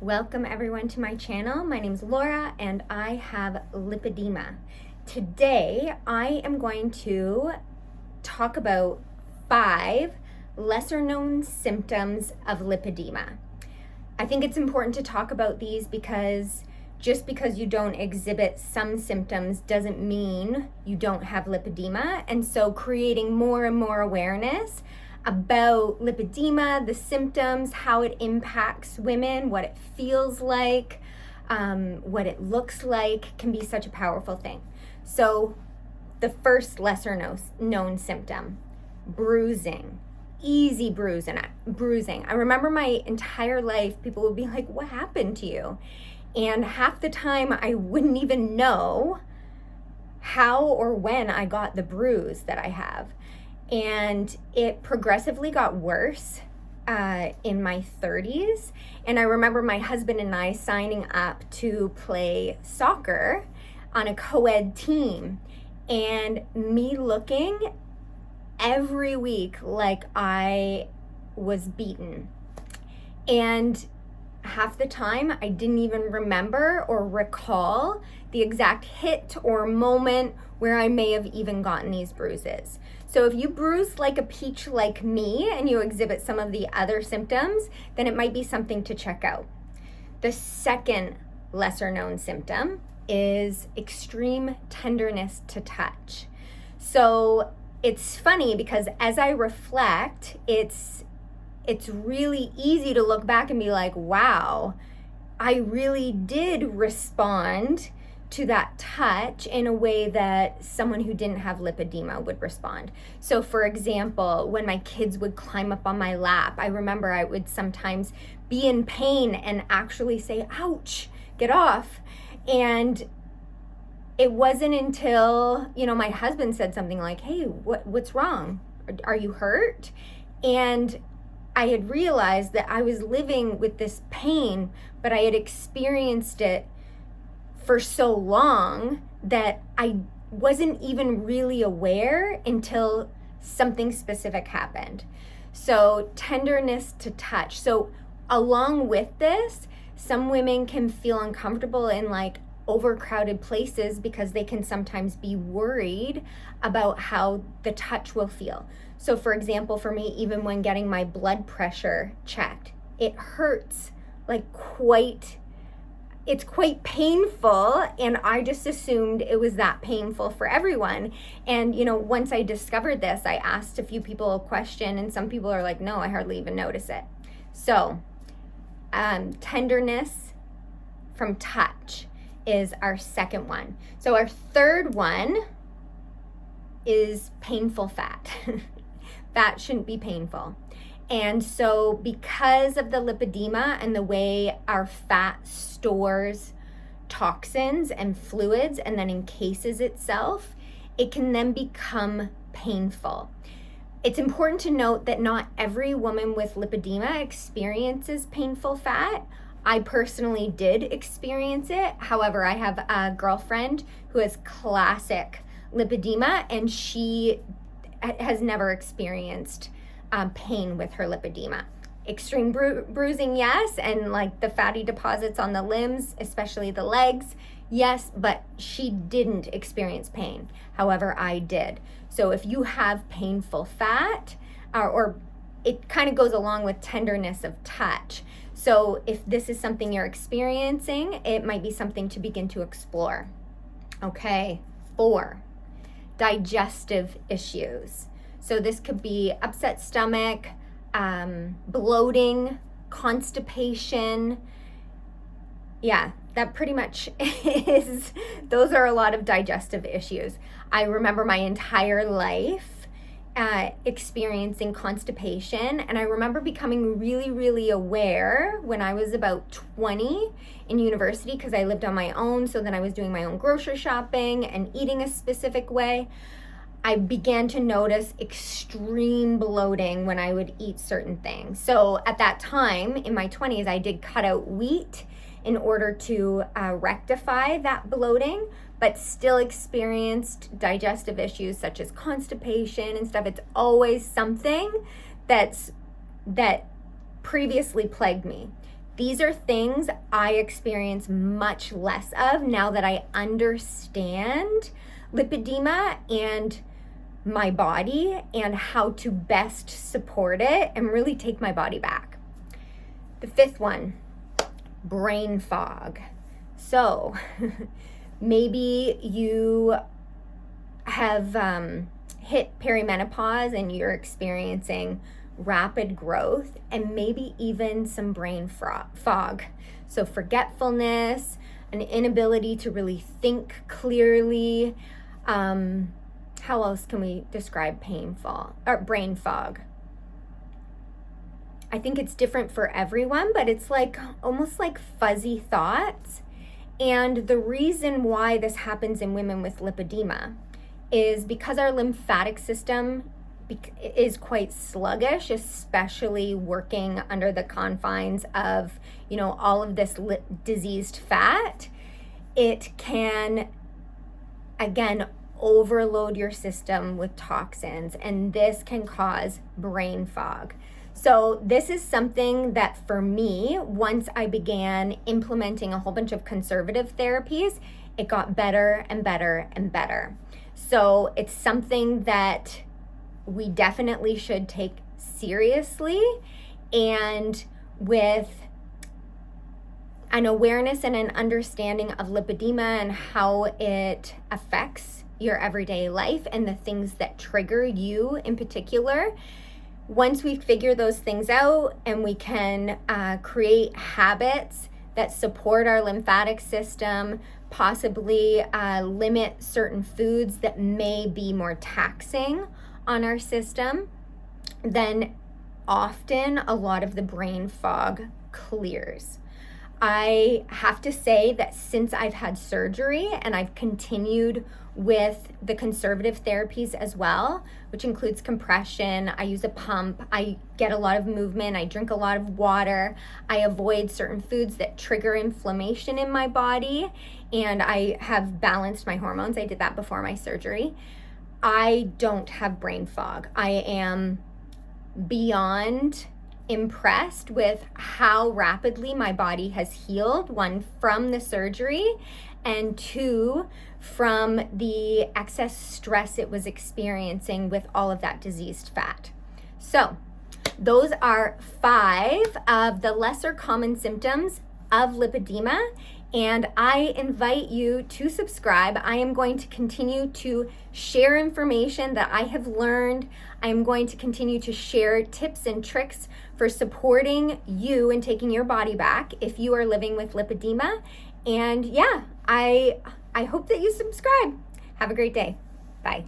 Welcome everyone to my channel. My name is Laura and I have lipedema. Today I am going to talk about 5 lesser known symptoms of lipedema. I think it's important to talk about these because just because you don't exhibit some symptoms doesn't mean you don't have lipedema, and so creating more and more awareness about lipedema, the symptoms, how it impacts women, what it feels like, what it looks like, can be such a powerful thing. So the first lesser known symptom, bruising. Easy bruising. I remember my entire life, people would be like, what happened to you? And half the time I wouldn't even know how or when I got the bruise that I have. And it progressively got worse in my 30s. And I remember my husband and I signing up to play soccer on a co-ed team, and me looking every week like I was beaten. And half the time I didn't even remember or recall the exact hit or moment where I may have even gotten these bruises. So if you bruise like a peach like me and you exhibit some of the other symptoms, then it might be something to check out. The second lesser known symptom is extreme tenderness to touch. So it's funny because as I reflect, it's really easy to look back and be like, wow, I really did respond to that touch in a way that someone who didn't have lipedema would respond. So for example, when my kids would climb up on my lap, I remember I would sometimes be in pain and actually say, ouch, get off. And it wasn't until, my husband said something like, hey, what's wrong? Are you hurt? And I had realized that I was living with this pain, but I had experienced it for so long that I wasn't even really aware until something specific happened. So tenderness to touch. So along with this, some women can feel uncomfortable in like overcrowded places because they can sometimes be worried about how the touch will feel. So for example, for me, even when getting my blood pressure checked, it hurts it's quite painful, and I just assumed it was that painful for everyone. And once I discovered this, I asked a few people a question, and some people are like, no, I hardly even notice it. So tenderness from touch is our second one. So our third one is painful fat. Fat shouldn't be painful. And so because of the lipedema and the way our fat stores toxins and fluids and then encases itself, it can then become painful. It's important to note that not every woman with lipedema experiences painful fat. I personally did experience it. However, I have a girlfriend who has classic lipedema, and she has never experienced pain with her lipedema. Extreme bruising, yes, and like the fatty deposits on the limbs, especially the legs, yes, but she didn't experience pain. However, I did. So if you have painful fat, or it kind of goes along with tenderness of touch. So if this is something you're experiencing, it might be something to begin to explore. Okay, 4, digestive issues. So this could be upset stomach, bloating, constipation. Yeah, that pretty much those are a lot of digestive issues. I remember my entire life experiencing constipation, and I remember becoming really, really aware when I was about 20 in university, because I lived on my own, so then I was doing my own grocery shopping and eating a specific way. I began to notice extreme bloating when I would eat certain things. So at that time, in my 20s, I did cut out wheat in order to rectify that bloating, but still experienced digestive issues such as constipation and stuff. It's always something that previously plagued me. These are things I experience much less of now that I understand lipedema and my body and how to best support it and really take my body back. The fifth one, brain fog. So maybe you have hit perimenopause and you're experiencing rapid growth and maybe even some brain fog. So forgetfulness, an inability to really think clearly. How else can we describe brain fog? I think it's different for everyone, but it's like almost like fuzzy thoughts. And the reason why this happens in women with lipedema is because our lymphatic system is quite sluggish, especially working under the confines of, all of this diseased fat. It can, again, overload your system with toxins, and this can cause brain fog. So this is something that for me, once I began implementing a whole bunch of conservative therapies, it got better and better and better. So it's something that we definitely should take seriously, and with an awareness and an understanding of lipedema and how it affects your everyday life and the things that trigger you in particular. Once we figure those things out and we can create habits that support our lymphatic system, possibly limit certain foods that may be more taxing on our system, then often a lot of the brain fog clears. I have to say that since I've had surgery and I've continued with the conservative therapies as well, which includes compression, I use a pump, I get a lot of movement, I drink a lot of water, I avoid certain foods that trigger inflammation in my body, and I have balanced my hormones. I did that before my surgery. I don't have brain fog. I am beyond impressed with how rapidly my body has healed, one, from the surgery, and two, from the excess stress it was experiencing with all of that diseased fat. So those are 5 of the lesser common symptoms of lipedema, and I invite you to subscribe. I am going to continue to share information that I have learned. I am going to continue to share tips and tricks for supporting you and taking your body back if you are living with lipedema. And yeah, I hope that you subscribe. Have a great day. Bye.